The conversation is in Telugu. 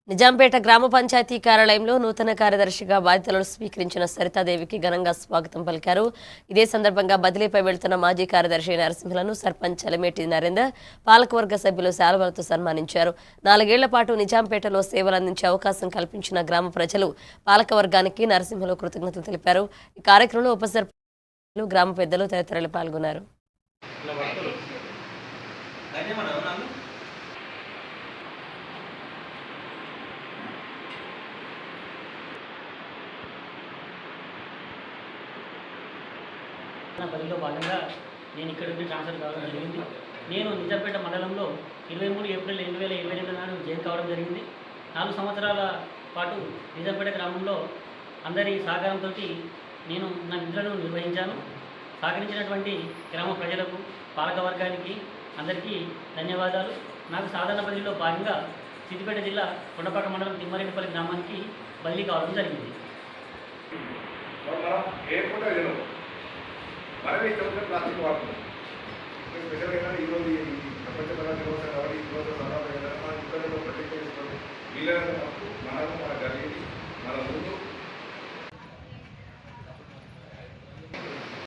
నిజాంపేట గ్రామ పంచాయతీ కార్యాలయంలో నూతన కార్యదర్శిగా బాధ్యతలు స్వీకరించిన సరితాదేవికి ఘనంగా స్వాగతం పలికారు. ఇదే సందర్భంగా బదిలీపై వెళ్తున్న మాజీ కార్యదర్శి నరసింహలను సర్పంచ్ చలమేటి నరేందర్, పాలకవర్గ సభ్యులు శాలువలతో సన్మానించారు. 4 ఏళ్ల పాటు నిజాంపేటలో సేవలందించే అవకాశం కల్పించిన గ్రామ ప్రజలు, పాలకవర్గానికి నరసింహలు కృతజ్ఞతలు తెలిపారు. ఈ కార్యక్రమంలో ఉప సర్పంచులు, గ్రామ పెద్దలు తదితరులు పాల్గొన్నారు. బదిలీలో భాగంగా నేను ఇక్కడ నుండి ట్రాన్స్ఫర్ కావడం జరిగింది. నేను నిజాంపేట మండలంలో 23 ఏప్రిల్ 2022 నాడు జాయిన్ కావడం జరిగింది. 4 సంవత్సరాల పాటు నిజాంపేట గ్రామంలో అందరి సహకారంతో నేను నా విధులను నిర్వహించాను. సహకరించినటువంటి గ్రామ ప్రజలకు, పాలకవర్గానికి అందరికీ ధన్యవాదాలు. నాకు సాధారణ బదిలీలో భాగంగా సిద్దిపేట జిల్లా కొండపాక మండలం తిమ్మారెడ్డిపల్లి గ్రామానికి బదిలీ కావడం జరిగింది. మనమే ఇష్టం ప్లాస్టిక్ వాడుతున్నాం. స్పెషల్ ఏంటంటే ఈరోజు ఈ ప్రపంచ పదార్థ కోసం కాబట్టి ఈరోజు సమాధానం మన ఇబ్బందులు ప్రత్యేక వీళ్ళకు మనకు మన జరిగింది మన ముందు